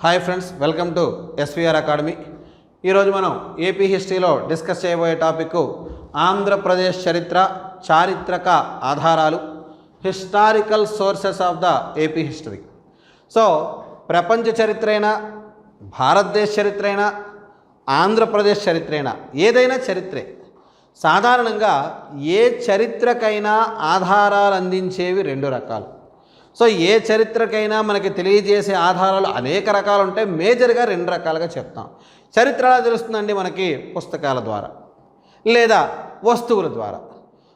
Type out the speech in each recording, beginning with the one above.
Hi friends, welcome to SVR academy. ఈరోజు మనం AP హిస్టరీలో డిస్కస్ చేయబోయే టాపిక్ ఆంధ్రప్రదేశ్ చరిత్ర, చారిత్రక ఆధారాలు, historical sources of the AP history. So ప్రపంచ చరిత్ర అయినా, భారతదేశ చరిత్ర అయినా, ఆంధ్రప్రదేశ్ చరిత్ర అయినా, ఏదైనా చరిత్రే. సాధారణంగా ఏ చరిత్రకైనా ఆధారాలు అందించేవి రెండు రకాలు. సో ఏ చరిత్రకైనా మనకి తెలియజేసే ఆధారాలు అనేక రకాలు ఉంటాయి. మేజర్గా రెండు రకాలుగా చెప్తాం. చరిత్ర ఎలా తెలుస్తుందండి? మనకి పుస్తకాల ద్వారా లేదా వస్తువుల ద్వారా.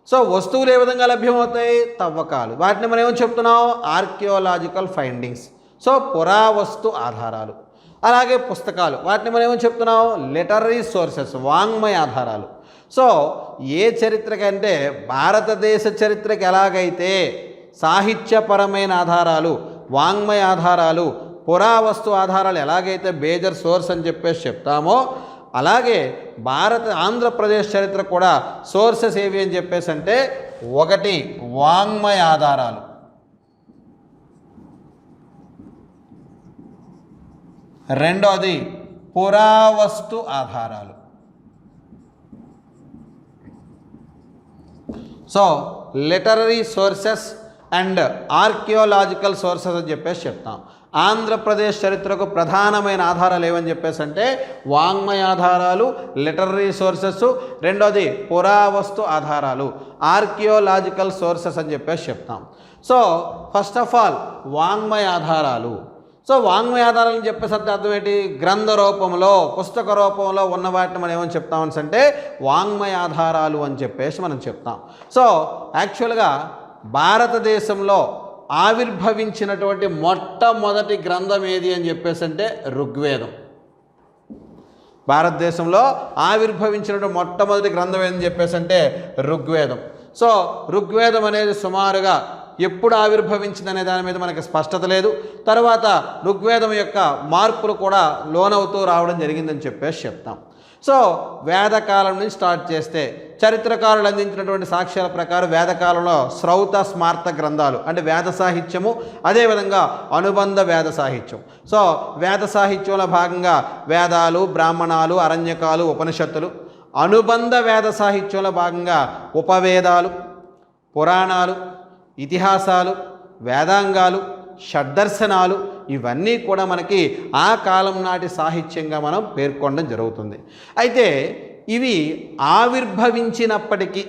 సో వస్తువులు ఏ విధంగా లభ్యమవుతాయి? తవ్వకాలు. వాటిని మనం ఏమని చెప్తున్నాం? Archaeological findings. సో పురావస్తు ఆధారాలు. అలాగే పుస్తకాలు, వాటిని మనం ఏమని చెప్తున్నాం? లిటరరీ సోర్సెస్, వాంగ్మయ ఆధారాలు. సో ఏ చరిత్ర కంటే భారతదేశ చరిత్రకి ఎలాగైతే సాహిత్యపరమైన ఆధారాలు, వాంగ్మయ ఆధారాలు, పురావస్తు ఆధారాలు ఎలాగైతే మేజర్ సోర్స్ అని చెప్పేసి చెప్తామో, అలాగే ఆంధ్రప్రదేశ్ చరిత్ర కూడా సోర్సెస్ ఏవి అని చెప్పేసి అంటే, ఒకటి వాంగ్మయ ఆధారాలు, రెండోది పురావస్తు ఆధారాలు. So literary sources and archaeological sources అని చెప్పేసి చెప్తాం. ఆంధ్రప్రదేశ్ చరిత్రకు ప్రధానమైన ఆధారాలు ఏమని చెప్పేసి అంటే వాంగ్మయ ఆధారాలు, లిటరరీ సోర్సెస్, రెండోది పురావస్తు ఆధారాలు, ఆర్కియోలాజికల్ సోర్సెస్ అని చెప్పేసి చెప్తాం. సో ఫస్ట్ ఆఫ్ ఆల్ వాంగ్మయ ఆధారాలు. సో వాంగ్మయ ఆధారాలు అని చెప్పేసి అర్థం ఏంటి? గ్రంథ రూపంలో, పుస్తక రూపంలో ఉన్న వాటిని మనం ఏమని చెప్తామని అంటే వాంగ్మయ ఆధారాలు అని చెప్పేసి మనం చెప్తాం. సో యాక్చువల్గా భారతదేశంలో ఆవిర్భవించినటువంటి మొట్టమొదటి గ్రంథం ఏది అని చెప్పేసి అంటే ఋగ్వేదం. భారతదేశంలో ఆవిర్భవించినటువంటి మొట్టమొదటి గ్రంథం ఏదని చెప్పేసి అంటే ఋగ్వేదం. సో ఋగ్వేదం అనేది సుమారుగా ఎప్పుడు ఆవిర్భవించిందనే దాని మీద మనకి స్పష్టత లేదు. తర్వాత ఋగ్వేదం యొక్క మార్పులు కూడా లోనవుతూ రావడం జరిగిందని చెప్పేసి చెప్తాం. సో వేదకాలం నుంచి స్టార్ట్ చేస్తే చరిత్రకారులు అందించినటువంటి సాక్ష్యాల ప్రకారం వేదకాలంలో శ్రౌత స్మార్త గ్రంథాలు అంటే వేద సాహిత్యము, అదేవిధంగా అనుబంధ వేద సాహిత్యం. సో వేద సాహిత్యంలో భాగంగా వేదాలు, బ్రాహ్మణాలు, అరణ్యకాలు, ఉపనిషత్తులు. అనుబంధ వేద సాహిత్యంలో భాగంగా ఉపవేదాలు, పురాణాలు, ఇతిహాసాలు, వేదాంగాలు, షడ్దర్శనాలు, ఇవన్నీ కూడా మనకి ఆ కాలం నాటి సాహిత్యంగా మనం పేర్కొనడం జరుగుతుంది. అయితే ఇవి ఆవిర్భవించినప్పటికీ,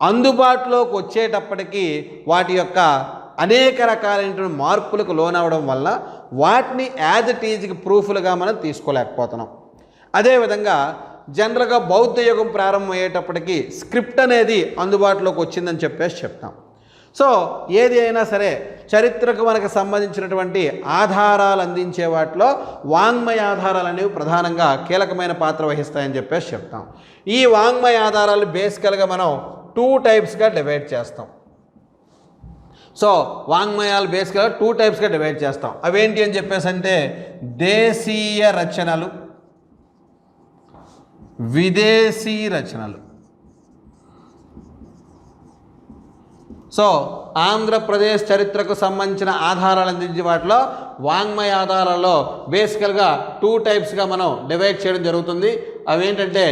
అందుబాటులోకి వచ్చేటప్పటికీ వాటి యొక్క అనేక రకాలైనటువంటి మార్పులకు లోనవడం వల్ల వాటిని యాజ్ ఇట్ ఈజ్కి ప్రూఫ్లుగా మనం తీసుకోలేకపోతున్నాం. అదేవిధంగా జనరల్గా బౌద్ధ యుగం ప్రారంభమయ్యేటప్పటికీ స్క్రిప్ట్ అనేది అందుబాటులోకి వచ్చిందని చెప్పేసి చెప్తాం. సో ఏది అయినా సరే చరిత్రకు మనకు సంబంధించినటువంటి ఆధారాలు అందించే వాటిలో వాంగ్మయ ఆధారాలు అనేవి ప్రధానంగా కీలకమైన పాత్ర వహిస్తాయని చెప్పేసి చెప్తాం. ఈ వాంగ్మయ ఆధారాలు బేసికల్గా మనం 2 టైప్స్గా డివైడ్ చేస్తాం. సో వాంగ్మయాలు బేసికల్గా 2 టైప్స్గా డివైడ్ చేస్తాం. అవేంటి అని చెప్పేసి అంటే దేశీయ రచనలు, విదేశీ రచనలు. సో ఆంధ్రప్రదేశ్ చరిత్రకు సంబంధించిన ఆధారాలు అందించే వాటిలో వాంగ్మయ ఆధారాల్లో బేసికల్గా 2 టైప్స్గా మనం డివైడ్ చేయడం జరుగుతుంది. అవేంటంటే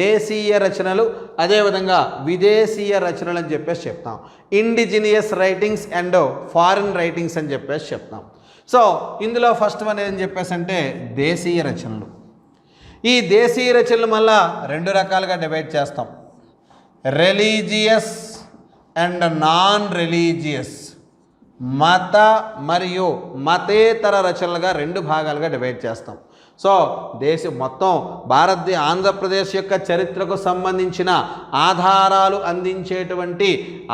దేశీయ రచనలు, అదేవిధంగా విదేశీయ రచనలు అని చెప్పేసి చెప్తాం. Indigenous writings and foreign writings అని చెప్పేసి చెప్తాం. సో ఇందులో ఫస్ట్ వన్ ఏదని చెప్పేసి అంటే దేశీయ రచనలు. ఈ దేశీయ రచనలు మళ్ళా 2 రకాలుగా డివైడ్ చేస్తాం. రిలీజియస్ అండ్ నాన్ రిలీజియస్, మత మరియు మతేతర రచనలుగా 2 భాగాలుగా డివైడ్ చేస్తాం. సో మొత్తం ఆంధ్రప్రదేశ్ యొక్క చరిత్రకు సంబంధించిన ఆధారాలు అందించేటువంటి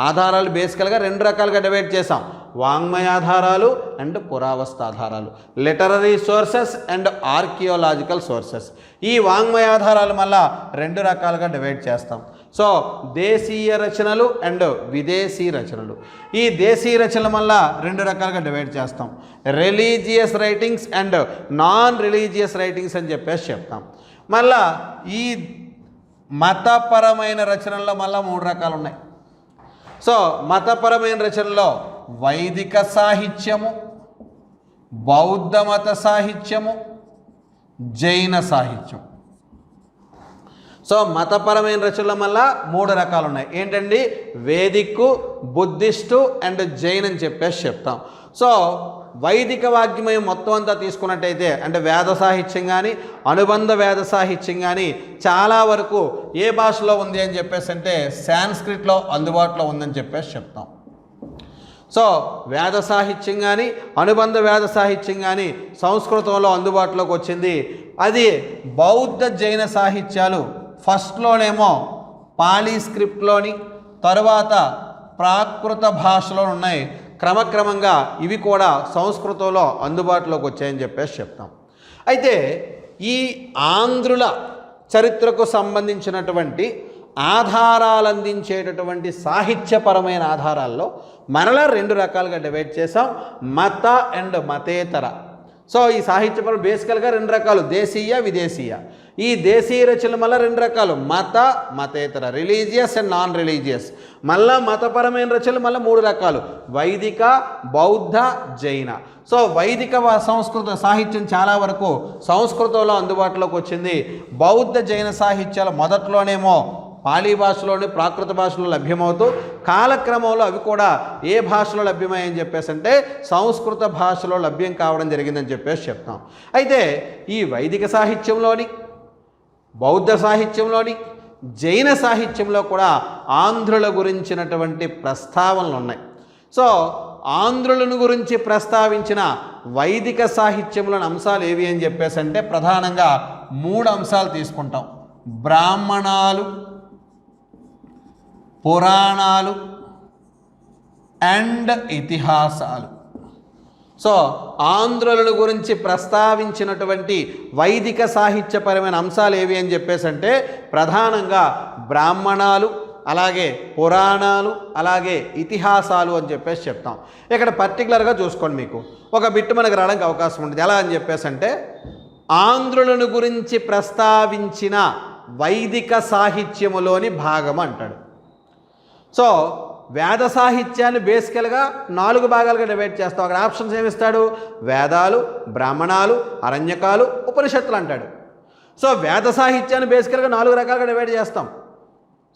ఆధారాలు బేసికల్గా 2 రకాలుగా డివైడ్ చేసాం. వాంగ్మయ ఆధారాలు అండ్ పురావస్తు ఆధారాలు, literary sources and archaeological sources. ఈ వాంగ్మయ ఆధారాలు మళ్ళా 2 రకాలుగా డివైడ్ చేస్తాం. సో దేశీయ రచనలు అండ్ విదేశీ రచనలు. ఈ దేశీయ రచనల మళ్ళా 2 రకాలుగా డివైడ్ చేస్తాం. Religious writings and non religious writings అని చెప్పేసి చెప్తాం. మళ్ళా ఈ మతపరమైన రచనల్లో మళ్ళా 3 రకాలు ఉన్నాయి. సో మతపరమైన రచనలో వైదిక సాహిత్యము, బౌద్ధ మత సాహిత్యము, జైన సాహిత్యం. సో మతపరమైన రచనల వల్ల 3 రకాలు ఉన్నాయి. ఏంటండి? వేదిక్కు, బుద్ధిస్టు అండ్ జైన్ అని చెప్పేసి చెప్తాం. సో వైదిక వాగ్మయం మొత్తం అంతా తీసుకున్నట్టయితే అంటే వేద సాహిత్యం కానీ అనుబంధ వేద సాహిత్యం కానీ చాలా వరకు ఏ భాషలో ఉంది అని చెప్పేసి అంటే సాంస్క్రిట్లో అందుబాటులో ఉందని చెప్పేసి చెప్తాం. సో వేద సాహిత్యం కానీ అనుబంధ వేద సాహిత్యం కానీ సంస్కృతంలో అందుబాటులోకి వచ్చింది. అది బౌద్ధ జైన సాహిత్యాలు ఫస్ట్లోనేమో పాలీ స్క్రిప్ట్లోని తరువాత ప్రాకృత భాషలో ఉన్నాయి. క్రమక్రమంగా ఇవి కూడా సంస్కృతంలో అందుబాటులోకి వచ్చాయని చెప్పేసి చెప్తాం. అయితే ఈ ఆంధ్రుల చరిత్రకు సంబంధించినటువంటి ఆధారాలు అందించేటటువంటి సాహిత్యపరమైన ఆధారాల్లో మరలా 2 రకాలుగా డివైడ్ చేసాం, మత అండ్ మతేతర. సో ఈ సాహిత్యపరం బేసికల్గా 2 రకాలు, దేశీయ విదేశీయ. ఈ దేశీయ రచనలు మళ్ళీ 2 రకాలు, మత మతేతర, రిలీజియస్ అండ్ నాన్ రిలీజియస్. మళ్ళా మతపరమైన రచనలు మళ్ళీ 3 రకాలు, వైదిక, బౌద్ధ, జైన. సో వైదిక సంస్కృత సాహిత్యం చాలా వరకు సంస్కృతంలో అందుబాటులోకి వచ్చింది. బౌద్ధ జైన సాహిత్యాలు మొదట్లోనేమో పాలీ భాషలోని ప్రాకృత భాషలో లభ్యమవుతూ కాలక్రమంలో అవి కూడా ఏ భాషలో లభ్యమయ్యని చెప్పేసి అంటే సంస్కృత భాషలో లభ్యం కావడం జరిగిందని చెప్పేసి చెప్తాం. అయితే ఈ వైదిక సాహిత్యంలోని బౌద్ధ సాహిత్యంలోని జైన సాహిత్యంలో కూడా ఆంధ్రుల గురించినటువంటి ప్రస్తావనలు ఉన్నాయి. సో ఆంధ్రులను గురించి ప్రస్తావించిన వైదిక సాహిత్యంలోని అంశాలు ఏవి అని చెప్పేసి అంటే ప్రధానంగా 3 అంశాలు తీసుకుంటాం. బ్రాహ్మణాలు, పురాణాలు అండ్ ఇతిహాసాలు. సో ఆంధ్రులను గురించి ప్రస్తావించినటువంటి వైదిక సాహిత్యపరమైన అంశాలు ఏవి అని చెప్పేసి అంటే ప్రధానంగా బ్రాహ్మణాలు, అలాగే పురాణాలు, అలాగే ఇతిహాసాలు అని చెప్పేసి చెప్తాం. ఇక్కడ పర్టికులర్గా చూసుకోండి, మీకు ఒక బిట్టు మనకు రావడానికి అవకాశం ఉంటుంది. ఎలా అని చెప్పేసి అంటే ఆంధ్రులను గురించి ప్రస్తావించిన వైదిక సాహిత్యములోని భాగం అంటాడు. సో వేద సాహిత్యాన్ని బేసికల్గా 4 భాగాలుగా డివైడ్ చేస్తాం. అక్కడ ఆప్షన్స్ ఏమిస్తాడు? వేదాలు, బ్రాహ్మణాలు, అరణ్యకాలు, ఉపనిషత్తులు అంటాడు. సో వేద సాహిత్యాన్ని బేసికల్గా 4 రకాలుగా డివైడ్ చేస్తాం.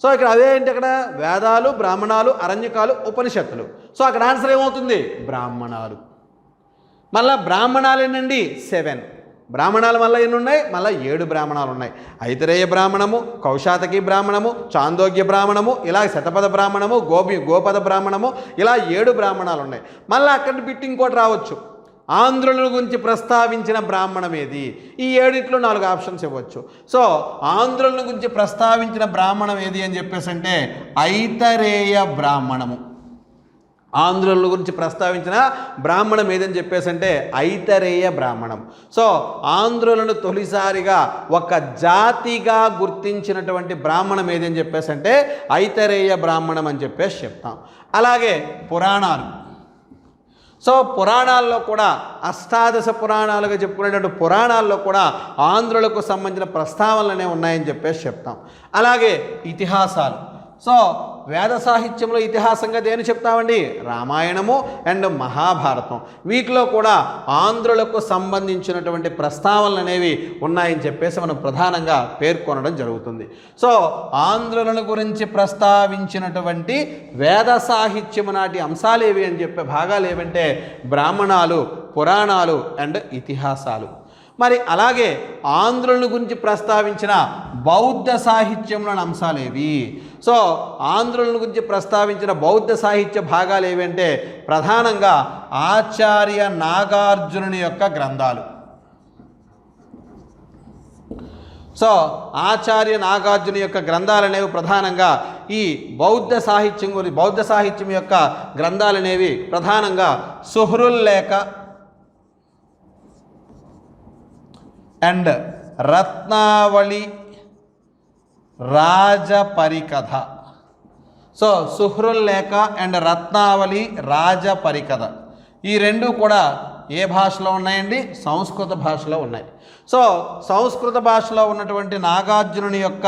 సో ఇక్కడ అవే ఏంటి? అక్కడ వేదాలు, బ్రాహ్మణాలు, అరణ్యకాలు, ఉపనిషత్తులు. సో అక్కడ ఆన్సర్ ఏమవుతుంది? బ్రాహ్మణాలు. మళ్ళీ బ్రాహ్మణాలు ఏంటండి? 7. బ్రాహ్మణాలు మళ్ళీ ఎన్ని ఉన్నాయి? మళ్ళీ 7 బ్రాహ్మణాలు ఉన్నాయి. ఐతరేయ బ్రాహ్మణము, కౌశాతకి బ్రాహ్మణము, చాందోగ్య బ్రాహ్మణము, ఇలా శతపథ బ్రాహ్మణము, గోపద బ్రాహ్మణము, ఇలా 7 బ్రాహ్మణాలు ఉన్నాయి. మళ్ళీ అక్కడి బిట్టి ఇంకోటి రావచ్చు, ఆంధ్రుల గురించి ప్రస్తావించిన బ్రాహ్మణం ఏది? ఈ 7 4 ఆప్షన్స్ ఇవ్వచ్చు. సో ఆంధ్రుల గురించి ప్రస్తావించిన బ్రాహ్మణం ఏది అని చెప్పేసి అంటే ఐతరేయ బ్రాహ్మణము. ఆంధ్రుల గురించి ప్రస్తావించిన బ్రాహ్మణం ఏదని చెప్పేసి అంటే ఐతరేయ బ్రాహ్మణం. సో ఆంధ్రులను తొలిసారిగా ఒక జాతిగా గుర్తించినటువంటి బ్రాహ్మణం ఏదని చెప్పేసి అంటే ఐతరేయ బ్రాహ్మణం అని చెప్పేసి చెప్తాం. అలాగే పురాణాలు. సో పురాణాల్లో కూడా అష్టాదశ పురాణాలుగా చెప్పుకునేటువంటి పురాణాల్లో కూడా ఆంధ్రులకు సంబంధించిన ప్రస్తావనలనే ఉన్నాయని చెప్పేసి చెప్తాం. అలాగే ఇతిహాసాలు. సో వేద సాహిత్యంలో ఇతిహాసంగా దేని చెప్తామండి? రామాయణము అండ్ మహాభారతం. వీటిలో కూడా ఆంధ్రులకు సంబంధించినటువంటి ప్రస్తావనలు అనేవి ఉన్నాయని చెప్పేసి మనం ప్రధానంగా పేర్కొనడం జరుగుతుంది. సో ఆంధ్రులను గురించి ప్రస్తావించినటువంటి వేద సాహిత్యము నాటి అంశాలు ఏవి అని చెప్పే భాగాలు ఏవంటే బ్రాహ్మణాలు, పురాణాలు అండ్ ఇతిహాసాలు. మరి అలాగే ఆంధ్రుల గురించి ప్రస్తావించిన బౌద్ధ సాహిత్యంలోని అంశాలు ఏవి? సో ఆంధ్రుల గురించి ప్రస్తావించిన బౌద్ధ సాహిత్య భాగాలు ఏవంటే ప్రధానంగా ఆచార్య నాగార్జునుని యొక్క గ్రంథాలు. సో ఆచార్య నాగార్జున యొక్క గ్రంథాలు అనేవి ప్రధానంగా ఈ బౌద్ధ సాహిత్యం యొక్క గ్రంథాలు అనేవి ప్రధానంగా సుహృల్లేఖ అండ్ రత్నావళి రాజపరికథ. సో సుహృల్లేఖ అండ్ రత్నావళి రాజపరికథ ఈ 2 కూడా ఏ భాషలో ఉన్నాయండి? సంస్కృత భాషలో ఉన్నాయి. సో సంస్కృత భాషలో ఉన్నటువంటి నాగార్జునుని యొక్క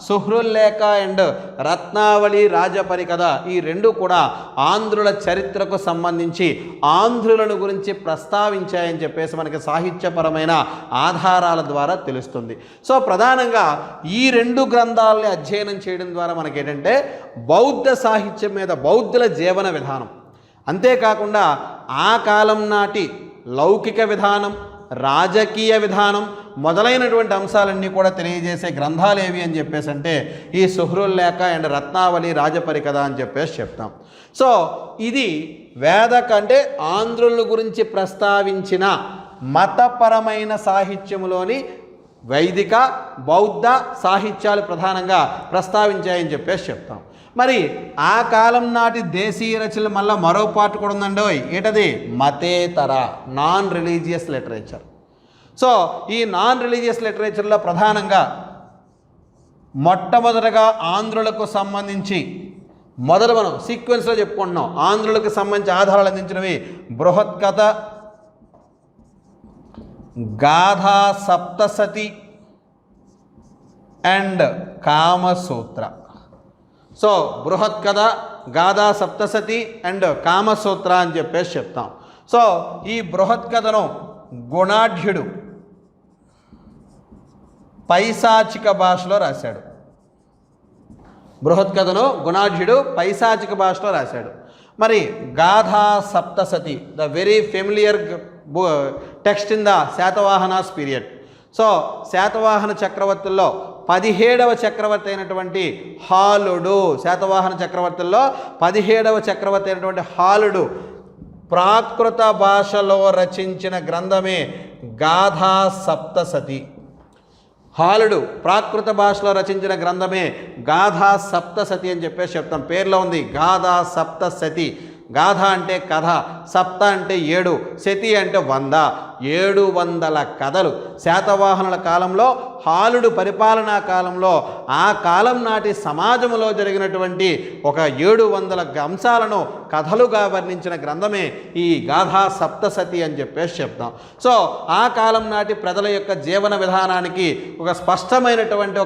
సుహృల్లేఖ అండ్ రత్నావళి రాజపరికథ ఈ రెండు కూడా ఆంధ్రుల చరిత్రకు సంబంధించి ఆంధ్రులను గురించి ప్రస్తావించాయని చెప్పేసి మనకి సాహిత్యపరమైన ఆధారాల ద్వారా తెలుస్తుంది. సో ప్రధానంగా ఈ రెండు గ్రంథాలని అధ్యయనం చేయడం ద్వారా మనకి ఏంటంటే బౌద్ధ సాహిత్యం మీద బౌద్ధుల జీవన విధానం, అంతేకాకుండా ఆ కాలం నాటి లౌకిక విధానం, రాజకీయ విధానం మొదలైనటువంటి అంశాలన్నీ కూడా తెలియజేసే గ్రంథాలు ఏవి అని చెప్పేసి అంటే ఈ సుహృల్లేఖ అండ్ రత్నావళి రాజపరికథ అని చెప్పేసి చెప్తాం. సో ఇది వేదక అంటే ఆంధ్రుల గురించి ప్రస్తావించిన మతపరమైన సాహిత్యములోని వైదిక బౌద్ధ సాహిత్యాలు ప్రధానంగా ప్రస్తావించాయని చెప్పేసి చెప్తాం. మరి ఆ కాలం నాటి దేశీయ రచనలు మళ్ళీ మరో పార్ట్ కూడా ఉందండి. ఏంటది? మతేతర, నాన్ రిలీజియస్ లిటరేచర్. సో ఈ నాన్ రిలీజియస్ లిటరేచర్లో ప్రధానంగా మొట్టమొదటగా ఆంధ్రులకు సంబంధించి మొదలు మనం సీక్వెన్స్లో చెప్పుకుంటున్నాం. ఆంధ్రులకు సంబంధించి ఆధారాలు అందించినవి Brihatkatha, Gatha Saptasati and Kamasutra. So Brihatkatha, Gatha Saptasati and Kamasutra అని చెప్పేసి చెప్తాం. సో ఈ బృహత్కథను గుణాఢ్యుడు పైశాచిక భాషలో రాశాడు. బృహత్కథను గుణాఢ్యుడు పైశాచిక భాషలో రాశాడు. మరి Gatha Saptasati, the very familiar text in the Satavahanas period. So Satavahana చక్రవర్తుల్లో 17వ చక్రవర్తి అయినటువంటి హాలుడు, శాతవాహన చక్రవర్తుల్లో 17వ చక్రవర్తి అయినటువంటి హాలుడు ప్రాకృత భాషలో రచించిన గ్రంథమే గాథా సప్తసతి. హాలుడు ప్రాకృత భాషలో రచించిన గ్రంథమే గాథా సప్తసతి అని చెప్పేసి చెప్తాం. పేర్లో ఉంది గాథా సప్తసతి. గాథ అంటే కథ, సప్త అంటే 7, శతి అంటే 100, 700 కథలు శాతవాహనుల కాలంలో, హాలుడు పరిపాలనా కాలంలో ఆ కాలం నాటి సమాజంలో జరిగినటువంటి ఒక 700 అంశాలను కథలుగా వర్ణించిన గ్రంథమే ఈ గాథా సప్తసతి అని చెప్పేసి చెప్తాం. సో ఆ కాలం నాటి ప్రజల యొక్క జీవన విధానానికి ఒక స్పష్టమైనటువంటి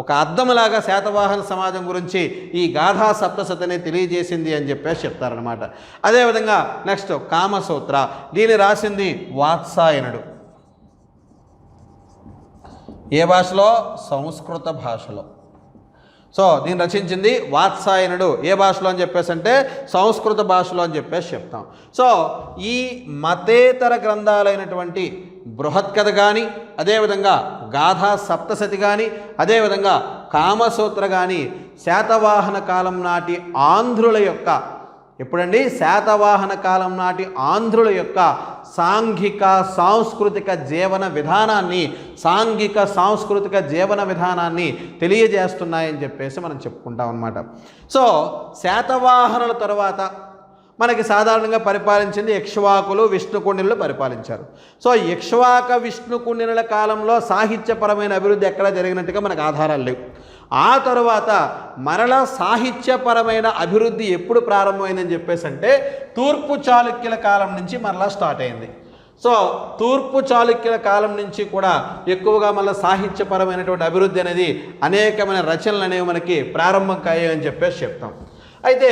ఒక అర్థంలాగా శాతవాహన సమాజం గురించి ఈ గాథా సప్తసతిని తెలియజేసింది అని చెప్పేసి చెప్తారనమాట. అదేవిధంగా నెక్స్ట్ కామసూత్ర, దీన్ని రాసింది వాత్సాయనుడు. ఏ భాషలో? సంస్కృత భాషలో. సో దీన్ని రచించింది వాత్సాయనుడు. ఏ భాషలో అని చెప్పేసి అంటే సంస్కృత భాషలో అని చెప్పేసి చెప్తాం. సో ఈ మతేతర గ్రంథాలైనటువంటి బృహత్కథ కానీ, అదేవిధంగా గాథా సప్తసతి కానీ, అదేవిధంగా కామసూత్ర కానీ శాతవాహన కాలం నాటి ఆంధ్రుల యొక్క, ఎప్పుడండి? శాతవాహన కాలం నాటి ఆంధ్రుల యొక్క సాంఘిక సాంస్కృతిక జీవన విధానాన్ని, సాంఘిక సాంస్కృతిక జీవన విధానాన్ని తెలియజేస్తున్నాయని చెప్పేసి మనం చెప్పుకుంటాం అన్నమాట. సో శాతవాహనుల తర్వాత మనకి సాధారణంగా పరిపాలించింది ఇక్ష్వాకులు, విష్ణుకుండినులు పరిపాలించారు. సో ఇక్ష్వాక విష్ణుకుండినుల కాలంలో సాహిత్యపరమైన అభివృద్ధి ఎక్కడా జరిగినట్టుగా మనకు ఆధారాలు లేవు. ఆ తరువాత మరలా సాహిత్యపరమైన అభివృద్ధి ఎప్పుడు ప్రారంభమైందని చెప్పేసి అంటే తూర్పు చాళుక్యుల కాలం నుంచి మరలా స్టార్ట్ అయింది. సో తూర్పు చాళుక్యుల కాలం నుంచి కూడా ఎక్కువగా మళ్ళీ సాహిత్యపరమైనటువంటి అభివృద్ధి అనేది అనేకమైన రచనలు అనేవి మనకి ప్రారంభం కాయని చెప్పేసి చెప్తాం. అయితే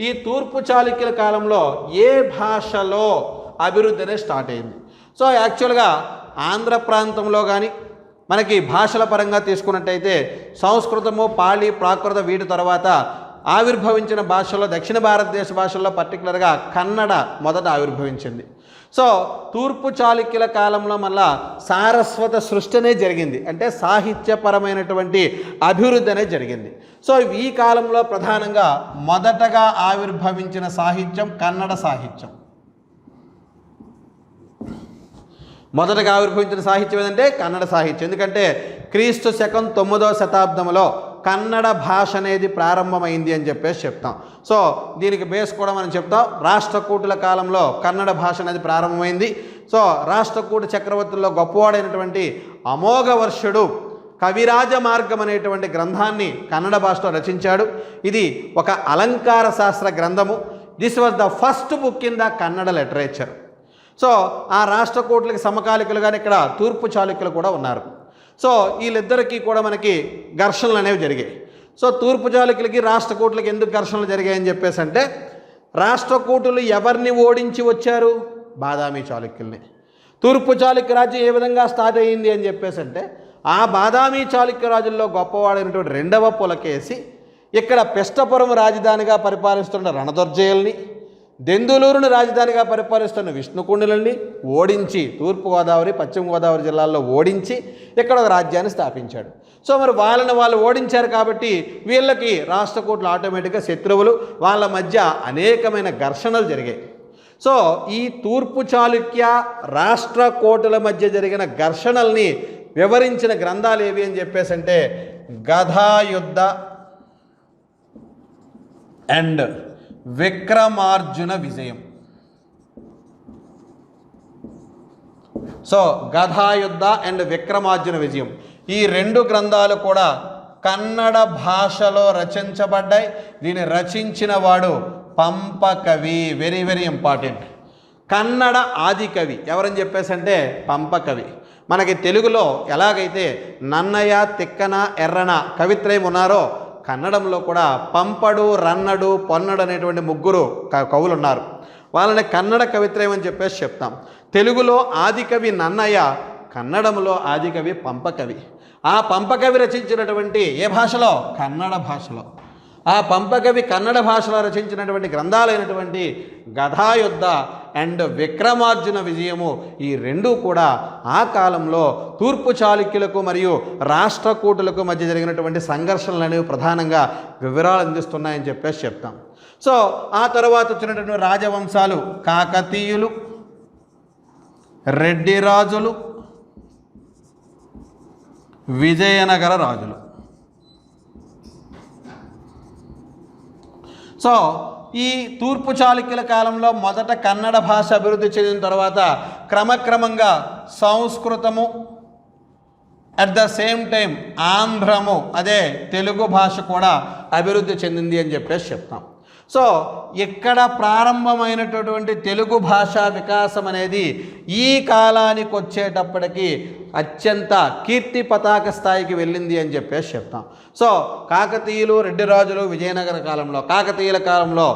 ఈ తూర్పు చాళుక్యుల కాలంలో ఏ భాషలో అభివృద్ధి అనేది స్టార్ట్ అయింది? సో యాక్చువల్గా ఆంధ్ర ప్రాంతంలో కానీ మనకి భాషల పరంగా తీసుకున్నట్టయితే సంస్కృతము, పాళీ, ప్రాకృత వీటి తర్వాత ఆవిర్భవించిన భాషల్లో దక్షిణ భారతదేశ భాషల్లో పర్టికులర్గా కన్నడ మొదట ఆవిర్భవించింది. సో తూర్పు చాళుక్యుల కాలంలో మళ్ళా సారస్వత సృష్టి అనేది జరిగింది, అంటే సాహిత్యపరమైనటువంటి అభివృద్ధి అనేది జరిగింది. సో ఈ కాలంలో ప్రధానంగా మొదటగా ఆవిర్భవించిన సాహిత్యం కన్నడ సాహిత్యం. మొదటగా ఆవిర్భవించిన సాహిత్యం ఏంటంటే కన్నడ సాహిత్యం. ఎందుకంటే క్రీస్తు శకం 9వ శతాబ్దంలో కన్నడ భాష అనేది ప్రారంభమైంది అని చెప్పేసి చెప్తాం. సో దీనికి బేస్ కూడా మనం చెప్తాం. రాష్ట్రకూటుల కాలంలో కన్నడ భాష అనేది ప్రారంభమైంది. సో రాష్ట్రకూట చక్రవర్తుల్లో గొప్పవాడైనటువంటి అమోఘవర్షుడు కవిరాజ మార్గం అనేటువంటి గ్రంథాన్ని కన్నడ భాషలో రచించాడు. ఇది ఒక అలంకార శాస్త్ర గ్రంథము. This was the first book in the Kannada literature. So ఆ రాష్ట్ర కోట్లకి సమకాలికులుగానే ఇక్కడ తూర్పు చాళుక్యులు కూడా ఉన్నారు. సో వీళ్ళిద్దరికీ కూడా మనకి ఘర్షణలు అనేవి జరిగాయి. సో తూర్పు చాళుక్యులకి రాష్ట్ర కోట్లకి ఎందుకు ఘర్షణలు జరిగాయని చెప్పేసి అంటే, రాష్ట్రకూటులు ఎవరిని ఓడించి వచ్చారు? బాదామి చాళుక్యుల్ని. తూర్పు చాళుక్య రాజ్యం ఏ విధంగా స్టార్ట్ అయ్యింది అని చెప్పేసి అంటే, ఆ బాదామి చాళుక్య రాజుల్లో గొప్పవాడైనటువంటి రెండవ పులకేసి ఇక్కడ పిష్టపురం రాజధానిగా పరిపాలిస్తున్న రణదుర్జయుల్ని, దెందులూరును రాజధానిగా పరిపాలిస్తున్న విష్ణుకుండులని ఓడించి తూర్పుగోదావరి పశ్చిమ గోదావరి జిల్లాల్లో ఓడించి ఇక్కడ ఒక రాజ్యాన్ని స్థాపించాడు. సో మరి వాళ్ళు ఓడించారు కాబట్టి వీళ్ళకి రాష్ట్రకూటులు ఆటోమేటిక్గా శత్రువులు, వాళ్ళ మధ్య అనేకమైన ఘర్షణలు జరిగాయి. సో ఈ తూర్పు చాళుక్య రాష్ట్రకూటుల మధ్య జరిగిన ఘర్షణల్ని వివరించిన గ్రంథాలు ఏవి అని చెప్పేసి అంటే, గదాయుద్ధ అండ్ విక్రమార్జున విజయం. సో గదాయుద్ధ అండ్ విక్రమార్జున విజయం ఈ రెండు గ్రంథాలు కూడా కన్నడ భాషలో రచించబడ్డాయి. దీన్ని రచించిన వాడు పంప కవి. Very very important. కన్నడ ఆది కవి ఎవరని చెప్పేసి అంటే పంప కవి. మనకి తెలుగులో ఎలాగైతే నన్నయ, తిక్కన, ఎర్రన కవిత్రయం ఉన్నారో, కన్నడంలో కూడా పంపడు, రన్నడు, పొన్నడు అనేటువంటి ముగ్గురు కవులు ఉన్నారు. వాళ్ళని కన్నడ కవిత్రయం అని చెప్పేసి చెప్తాం. తెలుగులో ఆదికవి నన్నయ్య, కన్నడంలో ఆదికవి పంపకవి. ఆ పంపకవి రచించినటువంటి ఏ భాషలో? కన్నడ భాషలో. ఆ పంపకవి కన్నడ భాషలో రచించినటువంటి గ్రంథాలైనటువంటి గదాయుద్ధ అండ్ విక్రమార్జున విజయము ఈ రెండూ కూడా ఆ కాలంలో తూర్పు చాళుక్యులకు మరియు రాష్ట్రకూటులకు మధ్య జరిగినటువంటి సంఘర్షణలు అనేవి ప్రధానంగా వివరాలు అందిస్తున్నాయని చెప్పేసి చెప్తాం. సో ఆ తర్వాత వచ్చినటువంటి రాజవంశాలు కాకతీయులు, రెడ్డి రాజులు, విజయనగర రాజులు. సో ఈ తూర్పు చాళుక్యుల కాలంలో మొదట కన్నడ భాష అభివృద్ధి చెందిన తర్వాత క్రమక్రమంగా సంస్కృతము, అట్ ద సేమ్ టైం ఆంధ్రము, అదే తెలుగు భాష కూడా అభివృద్ధి చెందింది అని చెప్పేసి చెప్తాం. సో ఇక్కడ ప్రారంభమైనటువంటి తెలుగు భాషా వికాసం అనేది ఈ కాలానికి వచ్చేటప్పటికి అత్యంత కీర్తి పతాక స్థాయికి వెళ్ళింది అని చెప్పేసి చెప్తాం. సో కాకతీయులు, రెడ్డి రాజులు విజయనగర కాలంలో, కాకతీయుల కాలంలో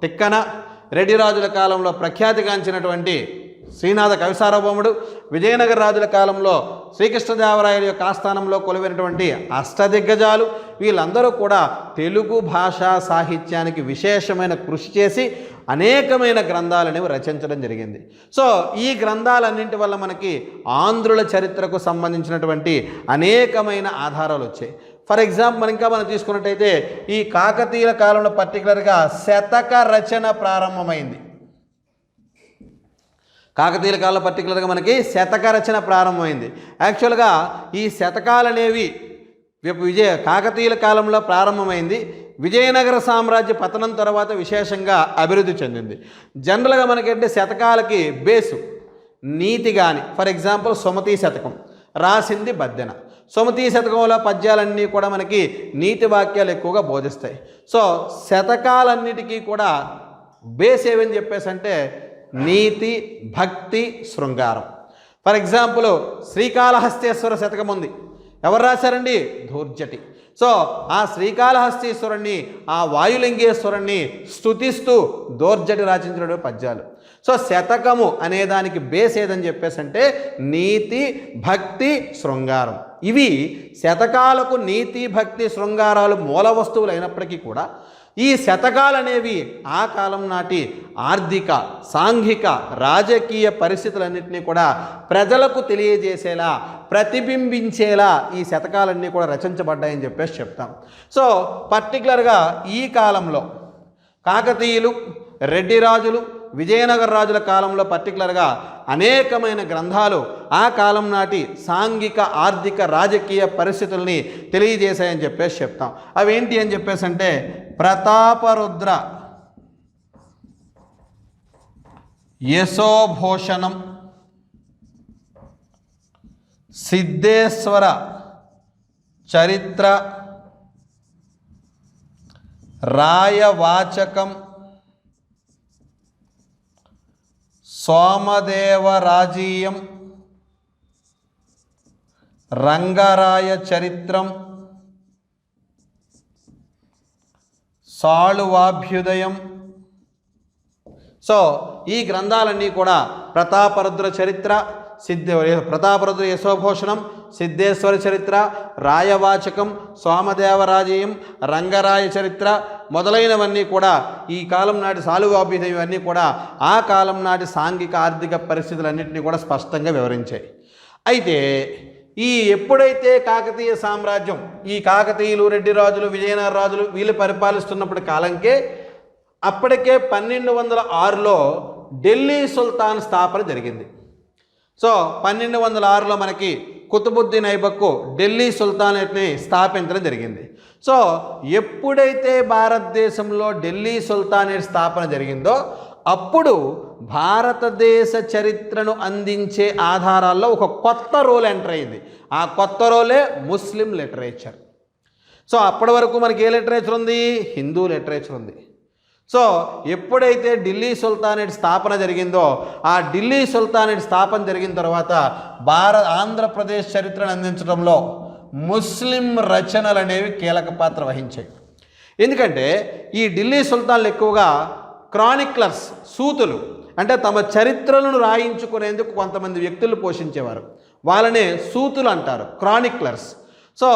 తిక్కన, రెడ్డి రాజుల కాలంలో ప్రఖ్యాతిగాంచినటువంటి శ్రీనాథ కవిసార్వభౌముడు, విజయనగర రాజుల కాలంలో శ్రీకృష్ణదేవరాయల యొక్క ఆస్థానంలో కొలువైనటువంటి అష్టదిగ్గజాలు, వీళ్ళందరూ కూడా తెలుగు భాషా సాహిత్యానికి విశేషమైన కృషి చేసి అనేకమైన గ్రంథాలనేవి రచించడం జరిగింది. సో ఈ గ్రంథాలన్నింటి వల్ల మనకి ఆంధ్రుల చరిత్రకు సంబంధించినటువంటి అనేకమైన ఆధారాలు వచ్చాయి. ఫర్ ఎగ్జాంపుల్ మనం తీసుకున్నట్టయితే ఈ కాకతీయుల కాలంలో పర్టికులర్గా శతక రచన ప్రారంభమైంది. కాకతీయుల కాలంలో పర్టికులర్గా మనకి శతక రచన ప్రారంభమైంది. యాక్చువల్గా ఈ శతకాలు అనేవి కాకతీయుల కాలంలో ప్రారంభమైంది. విజయనగర సామ్రాజ్య పతనం తర్వాత విశేషంగా అభివృద్ధి చెందింది. జనరల్గా మనకంటే శతకాలకి బేసు నీతి కానీ, ఫర్ ఎగ్జాంపుల్ సుమతి శతకం రాసింది బద్దెన. సుమతి శతకంలో పద్యాలన్నీ కూడా మనకి నీతి వాక్యాలు ఎక్కువగా బోధిస్తాయి. సో శతకాలన్నిటికీ కూడా బేస్ ఏమని చెప్పేసి అంటే నీతి, భక్తి, శృంగారం. ఫర్ ఎగ్జాంపుల్ శ్రీకాళహస్తీశ్వర శతకం ఉంది. ఎవరు రాశారండి? ధూర్జటి. సో ఆ శ్రీకాళహస్తీశ్వరుణ్ణి, ఆ వాయులింగేశ్వరుణ్ణి స్తుతిస్తూ ధూర్జటి రచించినటువంటి పద్యాలు. సో శతకము అనేదానికి బేస్ ఏదని చెప్పేసి అంటే నీతి, భక్తి, శృంగారం. ఇవి శతకాలకు నీతి, భక్తి, శృంగారాలు మూల వస్తువులు అయినప్పటికీ కూడా ఈ శతకాలు అనేవి ఆ కాలం నాటి ఆర్థిక, సాంఘిక, రాజకీయ పరిస్థితులన్నింటినీ కూడా ప్రజలకు తెలియజేసేలా, ప్రతిబింబించేలా ఈ శతకాలన్నీ కూడా రచించబడ్డాయని చెప్పేసి చెప్తాం. సో పర్టికులర్గా ఈ కాలంలో కాకతీయులు, రెడ్డి రాజులు, విజయనగర రాజుల కాలంలో పర్టికులర్గా అనేకమైన గ్రంథాలు ఆ కాలం నాటి సాంఘిక, ఆర్థిక, రాజకీయ పరిస్థితుల్ని తెలియజేశాయని చెప్పేసి చెప్తాం. అవి ఏంటి అని చెప్పేసి అంటే ప్రతాపరుద్ర యశోభూషణం, సిద్ధేశ్వర చరిత్ర, రాయవాచకం, సోమదేవరాజీయం, రంగరాయ చరిత్రం, సాళువాభ్యుదయం. సో ఈ గ్రంథాలన్నీ కూడా ప్రతాపరుద్ర చరిత్ర, ప్రతాపరుద్ర యశోభూషణం, సిద్ధేశ్వర చరిత్ర, రాయవాచకం, సోమదేవరాజీయం, రంగరాయ చరిత్ర మొదలైనవన్నీ కూడా ఈ కాలం నాటి సాళువాభ్యుదయం అన్నీ కూడా ఆ కాలం నాటి సాంఘిక ఆర్థిక పరిస్థితులన్నింటినీ కూడా స్పష్టంగా వివరించాయి. అయితే ఎప్పుడైతే కాకతీయ సామ్రాజ్యం, ఈ కాకతీయులు, రెడ్డి రాజులు, విజయనగర రాజులు వీళ్ళు పరిపాలిస్తున్నప్పటి కాలంకే అప్పటికే 1206లో ఢిల్లీ సుల్తాన్ స్థాపన జరిగింది. సో 1206లో మనకి కుతుబుద్దీన్ ఐబక్కు ఢిల్లీ సుల్తానేట్ని స్థాపించడం జరిగింది. సో ఎప్పుడైతే భారతదేశంలో ఢిల్లీ సుల్తానేట్ స్థాపన జరిగిందో అప్పుడు భారతదేశ చరిత్రను అందించే ఆధారాల్లో ఒక కొత్త రోల్ ఎంటర్ అయింది. ఆ కొత్త రోలే ముస్లిం లిటరేచర్. సో అప్పటి వరకు మనకి ఏ లిటరేచర్ ఉంది? హిందూ లిటరేచర్ ఉంది. సో ఎప్పుడైతే ఢిల్లీ సుల్తానేట్ స్థాపన జరిగిందో ఆ ఢిల్లీ సుల్తానేట్ స్థాపన జరిగిన తర్వాత ఆంధ్రప్రదేశ్ చరిత్రను అందించడంలో ముస్లిం రచనలు అనేవి కీలక పాత్ర వహించాయి. ఎందుకంటే ఈ ఢిల్లీ సుల్తాన్లు ఎక్కువగా క్రానిక్లర్స్, సూతులు, అంటే తమ చరిత్రలను రాయించుకునేందుకు కొంతమంది వ్యక్తులు పోషించేవారు. వాళ్ళనే సూతులు అంటారు, క్రానిక్లర్స్. సో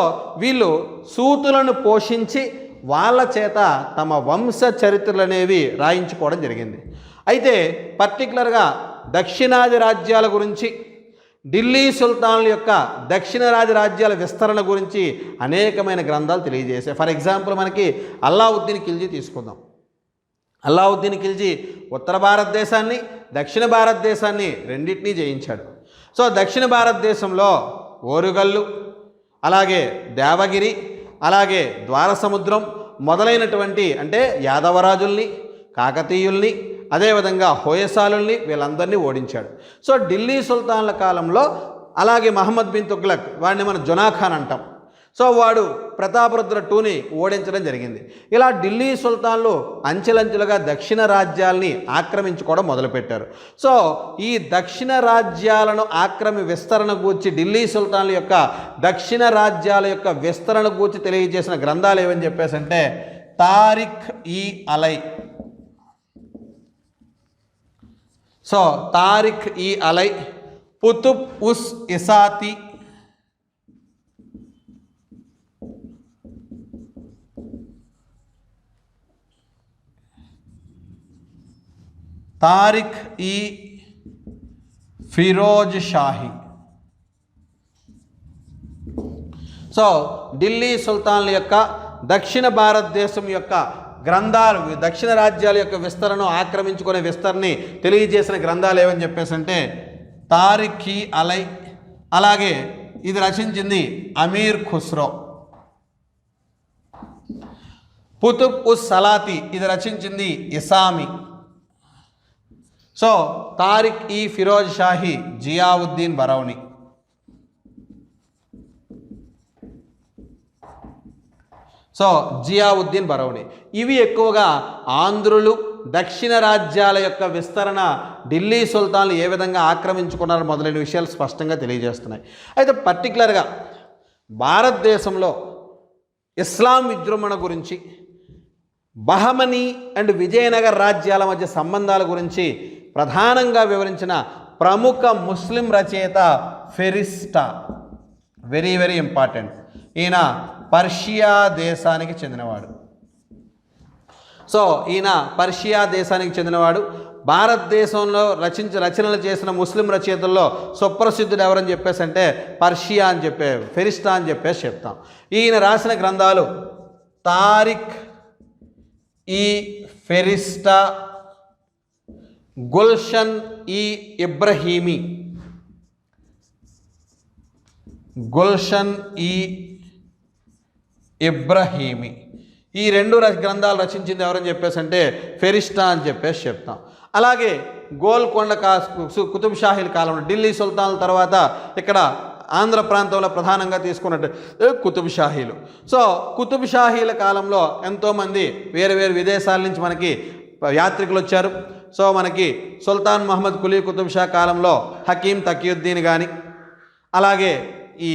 వీళ్ళు సూతులను పోషించి వాళ్ళ చేత తమ వంశ చరిత్రలు అనేవి రాయించుకోవడం జరిగింది. అయితే పర్టికులర్గా దక్షిణాది రాజ్యాల గురించి, ఢిల్లీ సుల్తాన్ల యొక్క దక్షిణాది రాజ్యాల విస్తరణ గురించి అనేకమైన గ్రంథాలు తెలియజేశాయి. ఫర్ ఎగ్జాంపుల్ మనకి అల్లావుద్దీన్ ఖిల్జీ తీసుకుందాం. అల్లావుద్దీన్ ఖిల్జీ ఉత్తర భారతదేశాన్ని, దక్షిణ భారతదేశాన్ని రెండింటినీ జయించాడు. సో దక్షిణ భారతదేశంలో ఓరుగల్లు, అలాగే దేవగిరి, అలాగే ద్వారసముద్రం మొదలైనటువంటి అంటే యాదవరాజుల్ని, కాకతీయుల్ని, అదేవిధంగా హోయసాలుల్ని వీళ్ళందరినీ ఓడించాడు. సో ఢిల్లీ సుల్తాన్ల కాలంలో అలాగే మహమ్మద్ బిన్ తుగ్లక్, వాడిని మనం జునాఖాన్ అంటాం. సో వాడు ప్రతాపరుద్ర టూని ఓడించడం జరిగింది. ఇలా ఢిల్లీ సుల్తాన్లు అంచెలంచెలుగా దక్షిణ రాజ్యాల్ని ఆక్రమించుకోవడం మొదలుపెట్టారు. సో ఈ దక్షిణ రాజ్యాలను విస్తరణ గూర్చి, ఢిల్లీ సుల్తాన్ల యొక్క దక్షిణ రాజ్యాల యొక్క విస్తరణ గూర్చి తెలియజేసిన గ్రంథాలు ఏమని చెప్పేసి అంటే తారిఖ్ ఈ అలై. సో తారిఖ్ ఈ అలై, కుతుబ్ ఉస్ ఇసాతి, తారిఖ్ ఈ ఫిరోజ్ షాహీ. సో ఢిల్లీ సుల్తాన్ల యొక్క దక్షిణ భారతదేశం యొక్క గ్రంథాలు, దక్షిణ రాజ్యాల యొక్క విస్తరణను ఆక్రమించుకునే విస్తరణని తెలియజేసిన గ్రంథాలు ఏమని చెప్పేసి అంటే తారిఖ్ ఈ అలై, అలాగే ఇది రచించింది అమీర్ ఖుస్రో. కుతుబ్ ఉస్ సలాతి ఇది రచించింది ఇసామి. సో తారిఖ్ ఈ ఫిరోజ్ షాహీ జియావుద్దీన్ బరౌని. సో జియావుద్దీన్ బరౌని ఇవి ఎక్కువగా ఆంధ్రులు, దక్షిణ రాజ్యాల యొక్క విస్తరణ, ఢిల్లీ సుల్తాన్లు ఏ విధంగా ఆక్రమించుకున్నారో మొదలైన విషయాలు స్పష్టంగా తెలియజేస్తున్నాయి. అయితే పర్టికులర్గా భారతదేశంలో ఇస్లాం విజృంభణ గురించి, బహమనీ అండ్ విజయనగర రాజ్యాల మధ్య సంబంధాల గురించి ప్రధానంగా వివరించిన ప్రముఖ ముస్లిం రచయిత ఫెరిస్టా. Very very important. ఈయన పర్షియా దేశానికి చెందినవాడు. సో ఈయన పర్షియా దేశానికి చెందినవాడు. భారతదేశంలో రచనలు చేసిన ముస్లిం రచయితల్లో సుప్రసిద్ధుడు ఎవరని చెప్పేసి అంటే పర్షియా అని ఫెరిస్టా అని చెప్పేసి చెప్తాం. ఈయన రాసిన గ్రంథాలు తారిఖ్ ఈ ఫెరిస్టా, గుల్షన్ ఈ ఇబ్రహీమి. గుల్షన్ ఈ ఇబ్రహీమి ఈ రెండు గ్రంథాలు రచించింది ఎవరని చెప్పేసి అంటే ఫెరిస్టా అని చెప్పేసి చెప్తాం. అలాగే గోల్కొండ కుతుబ్ షాహీల కాలంలో, ఢిల్లీ సుల్తాన్ల తర్వాత ఇక్కడ ఆంధ్ర ప్రాంతంలో ప్రధానంగా తీసుకున్నట్టు కుతుబ్ షాహీలు. సో కుతుబ్ షాహీల కాలంలో ఎంతోమంది వేరు వేరు విదేశాల నుంచి మనకి యాత్రికులు వచ్చారు. సో మనకి సుల్తాన్ మహమ్మద్ కులీ కుతుబ్ షా కాలంలో హకీం తకీయుద్దీన్ కానీ, అలాగే ఈ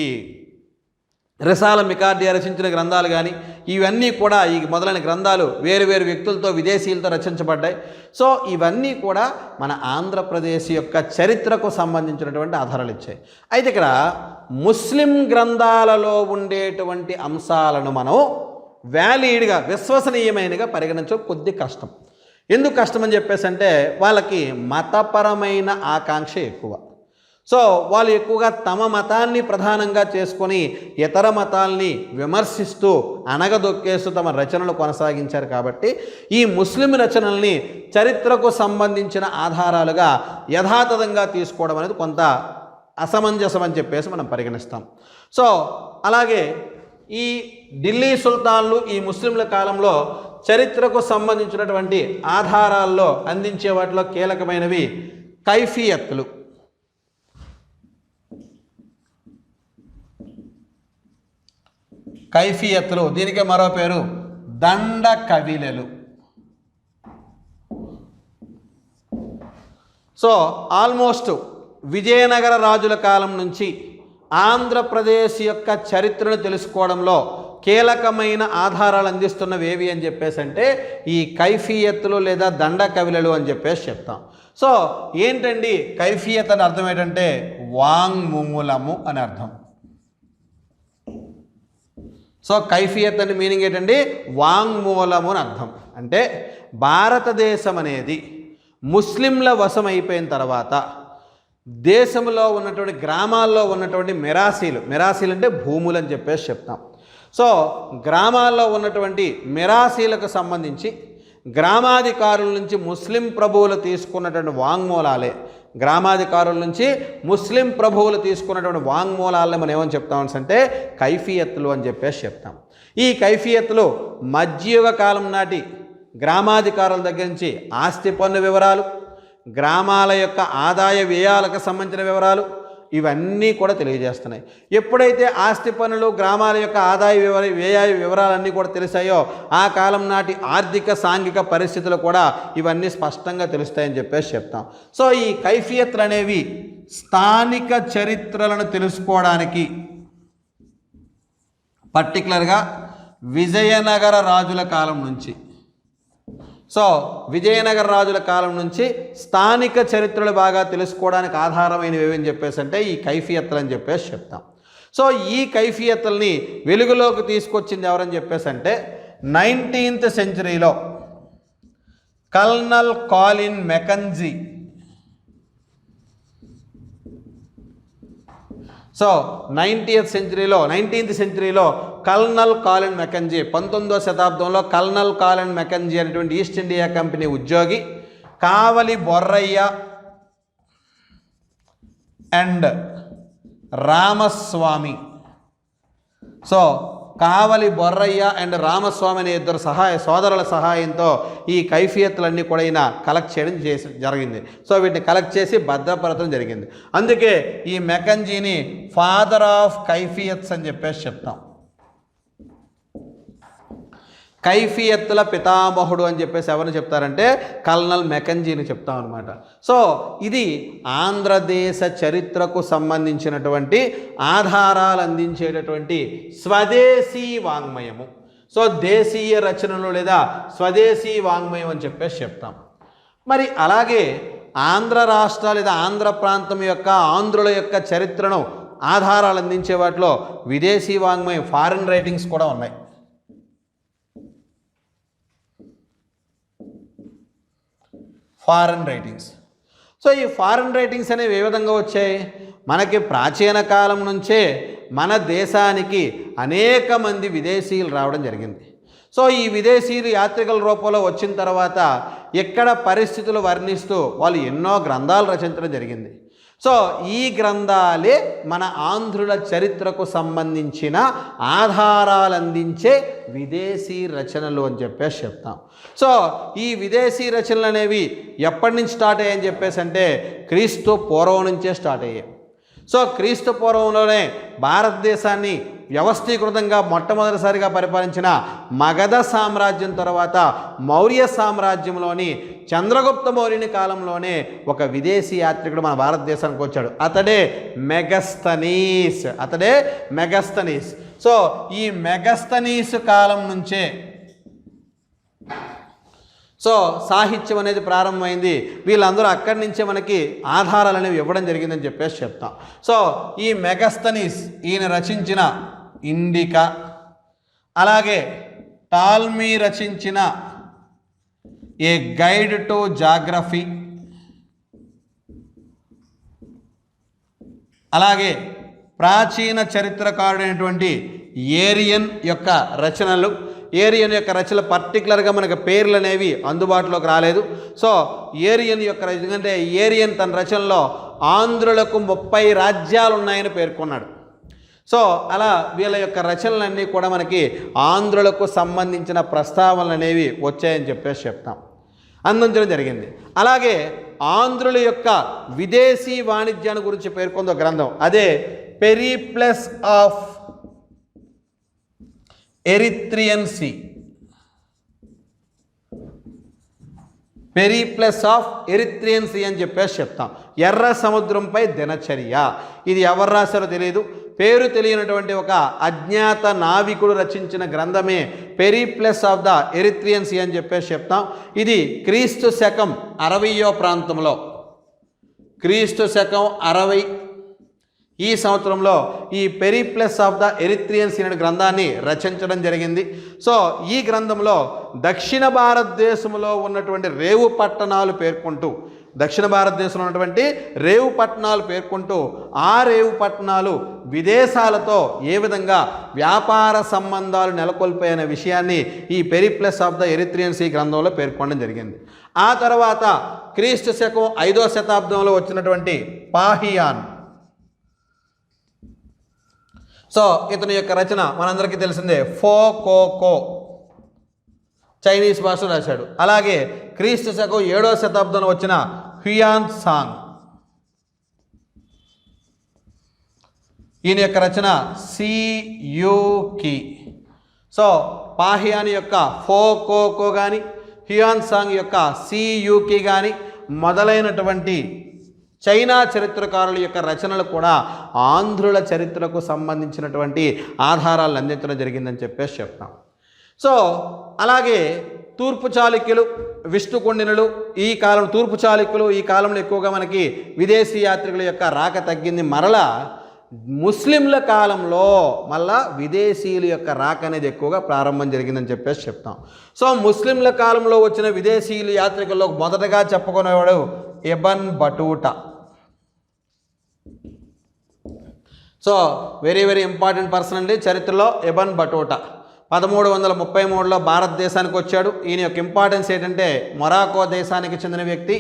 రిసాల మికార్డియా రచించిన గ్రంథాలు కానీ, ఇవన్నీ కూడా ఈ మొదలైన గ్రంథాలు వేరు వేరు వ్యక్తులతో విదేశీయులతో రచించబడ్డాయి. సో ఇవన్నీ కూడా మన ఆంధ్రప్రదేశ్ యొక్క చరిత్రకు సంబంధించినటువంటి ఆధారాలు ఇచ్చాయి. అయితే ఇక్కడ ముస్లిం గ్రంథాలలో ఉండేటువంటి అంశాలను మనం వ్యాలిడ్గా విశ్వసనీయమైనగా పరిగణించడం కొద్ది కష్టం. ఎందుకు కష్టం అని చెప్పేసి అంటే వాళ్ళకి మతపరమైన ఆకాంక్ష ఎక్కువ. సో వాళ్ళు ఎక్కువగా తమ మతాన్ని ప్రధానంగా చేసుకొని ఇతర మతాల్ని విమర్శిస్తూ అణగదొక్కేస్తూ తమ రచనలు కొనసాగించారు. కాబట్టి ఈ ముస్లిం రచనల్ని చరిత్రకు సంబంధించిన ఆధారాలుగా యథాతథంగా తీసుకోవడం అనేది కొంత అసమంజసం అని చెప్పేసి మనం పరిగణిస్తాం. సో అలాగే ఈ ఢిల్లీ సుల్తాన్లు ఈ ముస్లింల కాలంలో చరిత్రకు సంబంధించినటువంటి ఆధారాల్లో అందించే వాటిలో కీలకమైనవి కైఫియత్తులు. కైఫియత్తులు, దీనికి మరో పేరు దండ కవిలలు. సో ఆల్మోస్ట్ విజయనగర రాజుల కాలం నుంచి ఆంధ్రప్రదేశ్ యొక్క చరిత్రను తెలుసుకోవడంలో కీలకమైన ఆధారాలు అందిస్తున్నవి ఏవి అని చెప్పేసి అంటే ఈ కైఫియత్తులు లేదా దండ కవిలలు అని చెప్పేసి చెప్తాం. సో ఏంటండి కైఫియత్ అని అర్థం ఏంటంటే వాంగ్మూలము అని అర్థం. సో కైఫియత్ అంటే మీనింగ్ ఏంటండి వాంగ్మూలము అని అర్థం. అంటే భారతదేశం అనేది ముస్లింల వశం అయిపోయిన తర్వాత దేశంలో ఉన్నటువంటి గ్రామాల్లో ఉన్నటువంటి మిరాసీలు అంటే భూములు అని చెప్పేసి చెప్తాం. సో గ్రామాల్లో ఉన్నటువంటి మిరాసీలకు సంబంధించి గ్రామాధికారుల నుంచి ముస్లిం ప్రభువులు తీసుకున్నటువంటి వాంగ్మూలాలే, గ్రామాధికారుల నుంచి ముస్లిం ప్రభువులు తీసుకున్నటువంటి వాంగ్మూలాలని మనం ఏమని చెప్తామని అంటే కైఫియత్తులు అని చెప్పేసి చెప్తాం. ఈ కైఫియత్తులు మధ్యయుగ కాలం నాటి గ్రామాధికారుల దగ్గర నుంచి ఆస్తి పన్ను వివరాలు, గ్రామాల యొక్క ఆదాయ వ్యయాలకు సంబంధించిన వివరాలు ఇవన్నీ కూడా తెలియజేస్తున్నాయి. ఎప్పుడైతే ఆస్తి పన్నులు, గ్రామాల యొక్క ఆదాయ వ్యయ వివరాలన్నీ కూడా తెలిసాయో ఆ కాలం నాటి ఆర్థిక సాంఘిక పరిస్థితులు కూడా ఇవన్నీ స్పష్టంగా తెలుస్తాయని చెప్పేసి చెప్తాం. సో ఈ కైఫియత్లు అనేవి స్థానిక చరిత్రలను తెలుసుకోవడానికి పర్టికులర్గా విజయనగర రాజుల కాలం నుంచి విజయనగర రాజుల కాలం నుంచి స్థానిక చరిత్రలు బాగా తెలుసుకోవడానికి ఆధారమైనవి ఏమని చెప్పేసి అంటే ఈ కైఫియత్తులు అని చెప్పేసి చెప్తాం. సో ఈ కైఫియత్తుల్ని వెలుగులోకి తీసుకొచ్చింది ఎవరని చెప్పేసి అంటే 19th సెంచరీలో colonel Colin Mackenzie. So 19th సెంచరీలో కల్నల్ కాలిన్ మెకంజీ, 19వ శతాబ్దంలో కల్నల్ కాలిన్ మెకంజీ అనేటువంటి ఈస్ట్ ఇండియా కంపెనీ ఉద్యోగి Kavali Borraiah and Ramaswamy. So Kavali Borraiah and Ramaswamy అనే ఇద్దరు సోదరుల సహాయంతో ఈ కైఫియత్తులన్నీ కూడా ఈయన కలెక్ట్ చేయడం జరిగింది. సో వీటిని కలెక్ట్ చేసి భద్రపరచడం జరిగింది. అందుకే ఈ మెకంజీని ఫాదర్ ఆఫ్ కైఫియత్స్ అని చెప్పేసి చెప్తాం. కైఫియత్తుల పితామహుడు అని చెప్పేసి ఎవరిని చెప్తారంటే కల్నల్ మెకంజీని చెప్తాం అనమాట. సో ఇది ఆంధ్రదేశ చరిత్రకు సంబంధించినటువంటి ఆధారాలు అందించేటటువంటి స్వదేశీ వాంగ్మయము. సో దేశీయ రచనలు లేదా స్వదేశీ వాంగ్మయం అని చెప్పేసి చెప్తాం. మరి అలాగే ఆంధ్ర రాష్ట్ర లేదా ఆంధ్ర ప్రాంతం యొక్క ఆంధ్రుల యొక్క చరిత్రను ఆధారాలు అందించే వాటిలో విదేశీ వాంగ్మయం ఫారిన్ రైటింగ్స్ కూడా ఉన్నాయి. Foreign writings. సో ఈ ఫారిన్ రైటింగ్స్ అనేవి ఏ విధంగా వచ్చాయి? మనకి ప్రాచీన కాలం నుంచే మన దేశానికి అనేక మంది విదేశీయులు రావడం జరిగింది. సో ఈ విదేశీయులు యాత్రికుల రూపంలో వచ్చిన తర్వాత ఇక్కడ పరిస్థితులు వర్ణిస్తూ వాళ్ళు ఎన్నో గ్రంథాలు రచించడం జరిగింది. సో ఈ గ్రంథాలే మన ఆంధ్రుల చరిత్రకు సంబంధించిన ఆధారాలు అందించే విదేశీ రచనలు అని చెప్పేసి చెప్తాం. సో ఈ విదేశీ రచనలు అనేవి ఎప్పటి నుంచి స్టార్ట్ అయ్యాయని చెప్పేసి అంటే క్రీస్తు పూర్వం నుంచే స్టార్ట్ అయ్యాయి. సో క్రీస్తు పూర్వంలోనే భారతదేశాన్ని వ్యవస్థీకృతంగా మొట్టమొదటిసారిగా పరిపాలించిన మగధ సామ్రాజ్యం తర్వాత మౌర్య సామ్రాజ్యంలోని చంద్రగుప్త మౌర్యుని కాలంలోనే ఒక విదేశీ యాత్రికుడు మన భారతదేశానికి వచ్చాడు. అతడే మెగస్తనీస్. సో ఈ మెగస్తనీస్ కాలం నుంచే సాహిత్యం అనేది ప్రారంభమైంది. వీళ్ళందరూ అక్కడి నుంచే మనకి ఆధారాలు అనేవి ఇవ్వడం జరిగిందని చెప్పేసి చెప్తాం. సో ఈ మెగస్తనీస్ ఈయన రచించిన ఇండికా, అలాగే టాల్మీ రచించిన ఏ గైడ్ టు జాగ్రఫీ, అలాగే ప్రాచీన చరిత్రకారుడైనటువంటి ఏరియన్ యొక్క రచనలు పర్టికులర్గా మనకు పేర్లు అనేవి అందుబాటులోకి రాలేదు. సో ఏరియన్ యొక్క ఎందుకంటే ఏరియన్ తన రచనలో ఆంధ్రులకు 30 రాజ్యాలు ఉన్నాయని పేర్కొన్నాడు. సో అలా వీళ్ళ యొక్క రచనలన్నీ కూడా మనకి ఆంధ్రులకు సంబంధించిన ప్రస్తావనలు అనేవి వచ్చాయని చెప్పేసి చెప్తాం, అందించడం జరిగింది. అలాగే ఆంధ్రుల యొక్క విదేశీ వాణిజ్యాన్ని గురించి పేర్కొందో గ్రంథం, అదే పెరిప్లస్ ఆఫ్ ఎరిత్రియన్ సీ అని చెప్పేసి చెప్తాం. ఎర్ర సముద్రంపై దినచర్య. ఇది ఎవరు రాశారో తెలియదు, పేరు తెలియనటువంటి ఒక అజ్ఞాత నావికుడు రచించిన గ్రంథమే Periplus of the Erythraean Sea అని చెప్పేసి చెప్తాం. ఇది క్రీస్తు శకం 60వ ప్రాంతంలో, క్రీస్తు శకం 60 ఈ సంవత్సరంలో ఈ Periplus of the Erythraean Sea అనే గ్రంథాన్ని రచించడం జరిగింది. సో ఈ గ్రంథంలో దక్షిణ భారతదేశంలో ఉన్నటువంటి రేవు పట్టణాలు పేర్కొంటూ ఆ రేవు పట్టణాలు విదేశాలతో ఏ విధంగా వ్యాపార సంబంధాలు నెలకొల్పాయనే విషయాన్ని ఈ Periplus of the Erythraean Sea గ్రంథంలో పేర్కొనడం జరిగింది. ఆ తర్వాత క్రీస్తు శకం 5వ శతాబ్దంలో వచ్చినటువంటి పాహియాన్. సో ఇతని యొక్క రచన మనందరికీ తెలిసిందే, ఫో కో చైనీస్ భాషలో రాశాడు. అలాగే క్రీస్తు శకం 7వ శతాబ్దంలో వచ్చిన హ్యుయాన్ సాంగ్, ఈయన యొక్క రచన సియూకి. సో పాహియాన్ యొక్క ఫో కో కానీ, హ్యుయాన్ సాంగ్ యొక్క సియూకి కానీ మొదలైనటువంటి చైనా చరిత్రకారుల యొక్క రచనలు కూడా ఆంధ్రుల చరిత్రకు సంబంధించినటువంటి ఆధారాలను అందించడం జరిగిందని చెప్పేసి చెప్తాం. సో అలాగే తూర్పు చాళుక్యులు, విష్ణుకుండినులు తూర్పు చాళుక్యులు ఈ కాలంలో ఎక్కువగా మనకి విదేశీ యాత్రికుల యొక్క రాక తగ్గింది. మరలా ముస్లింల కాలంలో మళ్ళా విదేశీయుల యొక్క రాక అనేది ఎక్కువగా ప్రారంభం జరిగిందని చెప్పేసి చెప్తాం. సో ముస్లింల కాలంలో వచ్చిన విదేశీయుల యాత్రికుల్లో మొదటగా చెప్పుకునేవాడు Ibn Battuta. So very important person అండి చరిత్రలో ఇబ్న్ బటూటా. 1333లో భారతదేశానికి వచ్చాడు. ఈయన యొక్క ఇంపార్టెన్స్ ఏంటంటే మొరాకో దేశానికి చెందిన వ్యక్తి.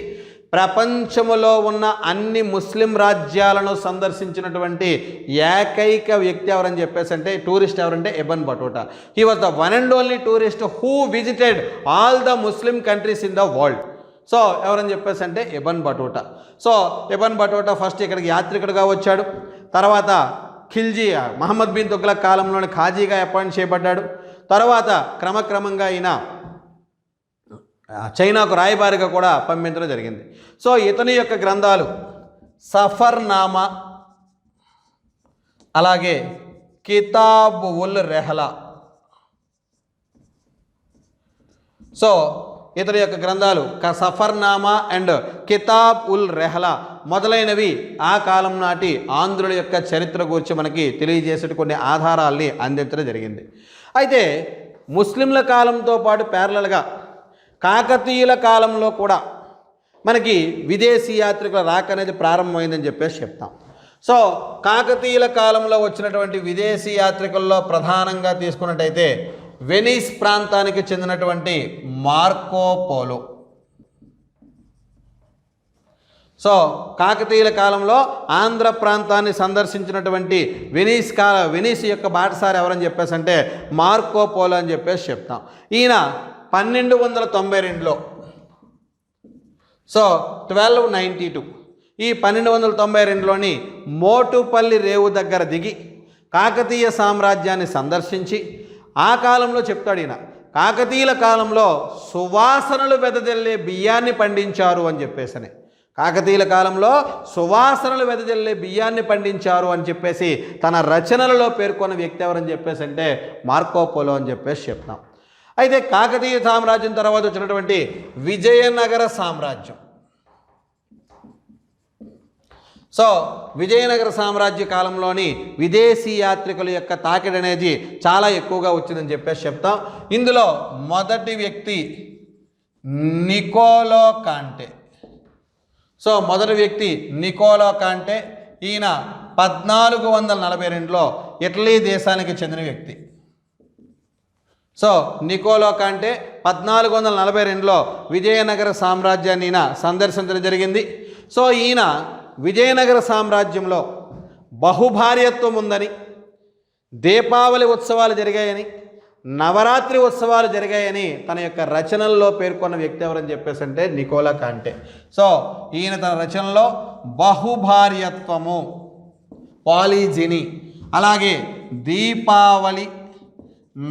ప్రపంచంలో ఉన్న అన్ని ముస్లిం రాజ్యాలను సందర్శించినటువంటి ఏకైక వ్యక్తి ఎవరని చెప్పేసి అంటే టూరిస్ట్ ఎవరంటే ibn Battuta. He was the one and only tourist who visited all the Muslim countries in the world. So ఎవరని చెప్పేసి అంటే ibn Battuta. So ibn Battuta first ఇక్కడికి యాత్రికుడిగా వచ్చాడు. తర్వాత ఖిల్జీ మహమ్మద్ బిన్ తుగ్లక్ కాలంలోని ఖాజీగా అపాయింట్ చేయబడ్డాడు. తర్వాత క్రమక్రమంగా ఈయన చైనాకు రాయబారిగా కూడా పంపించడం జరిగింది. సో ఇతని యొక్క గ్రంథాలు సఫర్నామా, అలాగే కితాబ్ ఉల్ రెహ్లా. సో ఇతని యొక్క గ్రంథాలు సఫర్నామా అండ్ కితాబ్ ఉల్ రెహ్లా మొదలైనవి ఆ కాలం నాటి ఆంధ్రుల యొక్క చరిత్ర గురించి మనకి తెలియజేసే కొన్ని ఆధారాల్ని అందించడం జరిగింది. అయితే ముస్లింల కాలంతో పాటు ప్యారలల్గా కాకతీయుల కాలంలో కూడా మనకి విదేశీ యాత్రికుల రాక అనేది ప్రారంభమైందని చెప్పేసి చెప్తాం. సో కాకతీయుల కాలంలో వచ్చినటువంటి విదేశీ యాత్రికుల్లో ప్రధానంగా తీసుకున్నట్టయితే వెనీస్ ప్రాంతానికి చెందినటువంటి మార్కో పోలో. సో కాకతీయుల కాలంలో ఆంధ్ర ప్రాంతాన్ని సందర్శించినటువంటి వెనీస్ యొక్క బాటసారి ఎవరని చెప్పేసి అంటే మార్కో పోలో అని చెప్పేసి చెప్తాం. ఈయన 1292లో, సో 1292 ఈ 1292లోని మోటుపల్లి రేవు దగ్గర దిగి కాకతీయ సామ్రాజ్యాన్ని సందర్శించి ఆ కాలంలో చెప్తాడు ఈయన, కాకతీయుల కాలంలో సువాసనలు వెదజల్లే బియ్యాన్ని పండించారు అని చెప్పేసి, కాకతీయుల కాలంలో సువాసనలు వెదజల్లే బియ్యాన్ని పండించారు అని చెప్పేసి తన రచనలలో పేర్కొన్న వ్యక్తి ఎవరని చెప్పేసి అంటే మార్కో పోలో అని చెప్పేసి చెప్తాం. అయితే కాకతీయ సామ్రాజ్యం తర్వాత వచ్చినటువంటి విజయనగర సామ్రాజ్యం. సో విజయనగర సామ్రాజ్య కాలంలోని విదేశీ యాత్రికుల యొక్క తాకిడి అనేది చాలా ఎక్కువగా వచ్చిందని చెప్పేసి చెప్తాం. ఇందులో మొదటి వ్యక్తి నికోలో కాంటే. సో మొదటి వ్యక్తి నికోలో కాంటే. ఈయన 1442లో ఇటలీ దేశానికి చెందిన వ్యక్తి. సో నికోలో కాంటే 1442లో విజయనగర సామ్రాజ్యాన్ని ఈయన సందర్శించడం జరిగింది. సో ఈయన విజయనగర సామ్రాజ్యంలో బహుభార్యత్వం ఉందని, దీపావళి ఉత్సవాలు జరిగాయని, నవరాత్రి ఉత్సవాలు జరిగాయని తన యొక్క రచనల్లో పేర్కొన్న వ్యక్తి ఎవరని చెప్పేసి అంటే నికోలో కాంటే. సో ఈయన తన రచనలో బహుభార్యత్వము, పాలిజిని, అలాగే దీపావళి,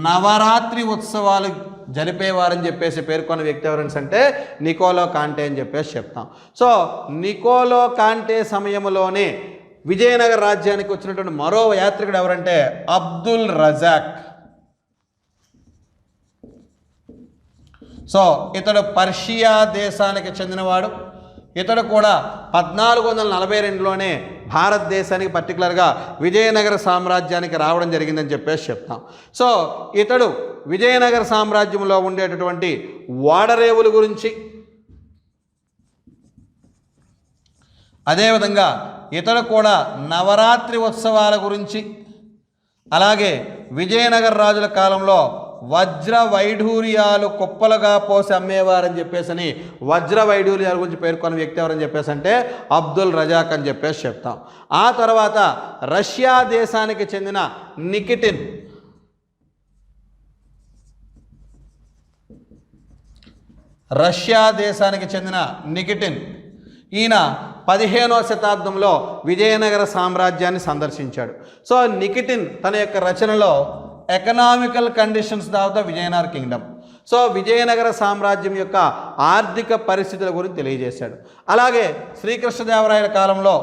నవరాత్రి ఉత్సవాలు జరిపేవారని చెప్పేసి పేర్కొన్న వ్యక్తి ఎవరని అంటే నికోలో కాంటే అని చెప్పేసి చెప్తాం. సో నికోలో కాంటే సమయంలోనే విజయనగర రాజ్యానికి వచ్చినటువంటి మరో యాత్రికుడు ఎవరంటే అబ్దుల్ రజాక్. సో ఇతడు పర్షియా దేశానికి చెందినవాడు. ఇతడు కూడా 1442లోనే భారతదేశానికి పర్టికులర్గా విజయనగర సామ్రాజ్యానికి రావడం జరిగిందని చెప్పేసి చెప్తాం. సో ఇతడు విజయనగర సామ్రాజ్యంలో ఉండేటటువంటి ఓడరేవుల గురించి, అదేవిధంగా ఇతడు కూడా నవరాత్రి ఉత్సవాల గురించి, అలాగే విజయనగర రాజుల కాలంలో వజ్ర వైఢూర్యాలు కుప్పలుగా పోసి అమ్మేవారని చెప్పేసి వజ్ర వైఢూర్యాల గురించి పేర్కొన్న వ్యక్తి ఎవరని చెప్పేసి అంటే అబ్దుల్ రజాక్ అని చెప్పేసి చెప్తాం. ఆ తర్వాత రష్యా దేశానికి చెందిన నికిటిన్. రష్యా దేశానికి చెందిన నికిటిన్ ఈయన 15వ శతాబ్దంలో విజయనగర సామ్రాజ్యాన్ని సందర్శించాడు. సో నికిటిన్ తన యొక్క రచనలో economical conditions of the Vijayanagara Kingdom, so Vijayanagara సామ్రాజ్యం యొక్క ఆర్థిక పరిస్థితుల గురించి తెలియజేశాడు. అలాగే శ్రీకృష్ణదేవరాయల కాలంలో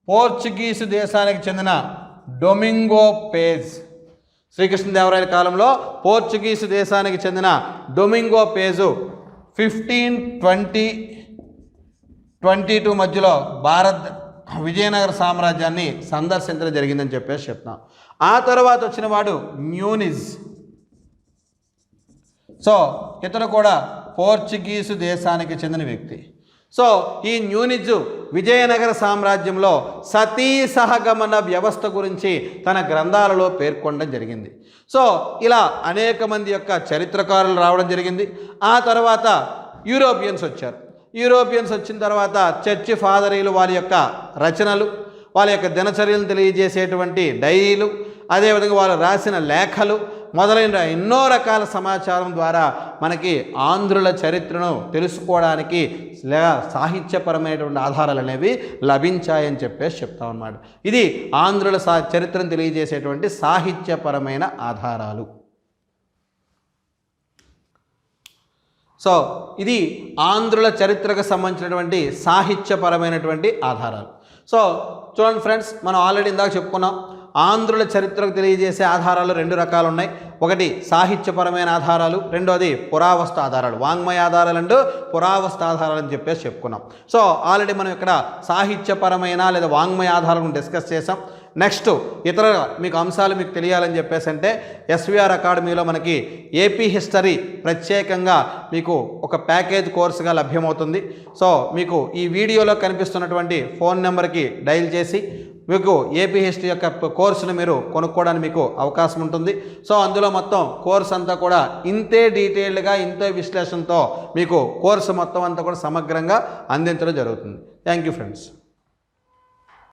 పోర్చుగీసు దేశానికి చెందిన డొమింగో పేజ్, శ్రీకృష్ణదేవరాయల కాలంలో పోర్చుగీసు దేశానికి చెందిన డొమింగో పేజు 1522 మధ్యలో విజయనగర సామ్రాజ్యాన్ని సందర్శించడం జరిగిందని చెప్పేసి చెప్తాం. ఆ తర్వాత వచ్చిన వాడు మ్యూనిజ్. సో ఇతడు కూడా పోర్చుగీసు దేశానికి చెందిన వ్యక్తి. సో ఈ న్యూనిజ్ విజయనగర సామ్రాజ్యంలో సతీ సహగమన వ్యవస్థ గురించి తన గ్రంథాలలో పేర్కొనడం జరిగింది. సో ఇలా అనేక మంది యొక్క చరిత్రకారులు రావడం జరిగింది. ఆ తర్వాత యూరోపియన్స్ వచ్చారు. యూరోపియన్స్ వచ్చిన తర్వాత చర్చి ఫాదరీలు వారి యొక్క రచనలు, వాళ్ళ యొక్క దినచర్యలను తెలియజేసేటువంటి డైరీలు, అదేవిధంగా వాళ్ళు రాసిన లేఖలు మొదలైన ఎన్నో రకాల సమాచారం ద్వారా మనకి ఆంధ్రుల చరిత్రను తెలుసుకోవడానికి లేదా సాహిత్యపరమైనటువంటి ఆధారాలు అనేవి లభించాయని చెప్పేసి చెప్తాం అన్నమాట. ఇది ఆంధ్రుల చరిత్రను తెలియజేసేటువంటి సాహిత్యపరమైన ఆధారాలు. సో ఇది ఆంధ్రుల చరిత్రకు సంబంధించినటువంటి సాహిత్యపరమైనటువంటి ఆధారాలు. సో చూడండి ఫ్రెండ్స్, మనం ఆల్రెడీ ఇందాక చెప్పుకున్నాం ఆంధ్రుల చరిత్రకు తెలియజేసే ఆధారాలు 2 రకాలు ఉన్నాయి. ఒకటి సాహిత్యపరమైన ఆధారాలు, రెండోది పురావస్తు ఆధారాలు. వాంగ్మయ ఆధారాలు అండ్ పురావస్తు ఆధారాలు అని చెప్పేసి చెప్పుకున్నాం. సో ఆల్రెడీ మనం ఇక్కడ సాహిత్యపరమైన లేదా వాంగ్మయ ఆధారాలను డిస్కస్ చేసాం. నెక్స్ట్ ఇతర మీకు అంశాలు మీకు తెలియాలని చెప్పేసి అంటే ఎస్విఆర్ అకాడమీలో మనకి ఏపీ హిస్టరీ ప్రత్యేకంగా మీకు ఒక ప్యాకేజ్ కోర్సుగా లభ్యమవుతుంది. సో మీకు ఈ వీడియోలో కనిపిస్తున్నటువంటి ఫోన్ నెంబర్కి డైల్ చేసి మీకు ఏపీ హిస్టరీ యొక్క కోర్సును మీరు కొనుక్కోవడానికి మీకు అవకాశం ఉంటుంది. సో అందులో మొత్తం కోర్సు అంతా కూడా ఇంతే డీటెయిల్డ్గా ఇంతే విశ్లేషణతో మీకు కోర్సు మొత్తం అంతా కూడా సమగ్రంగా అందించడం జరుగుతుంది. Thank you friends.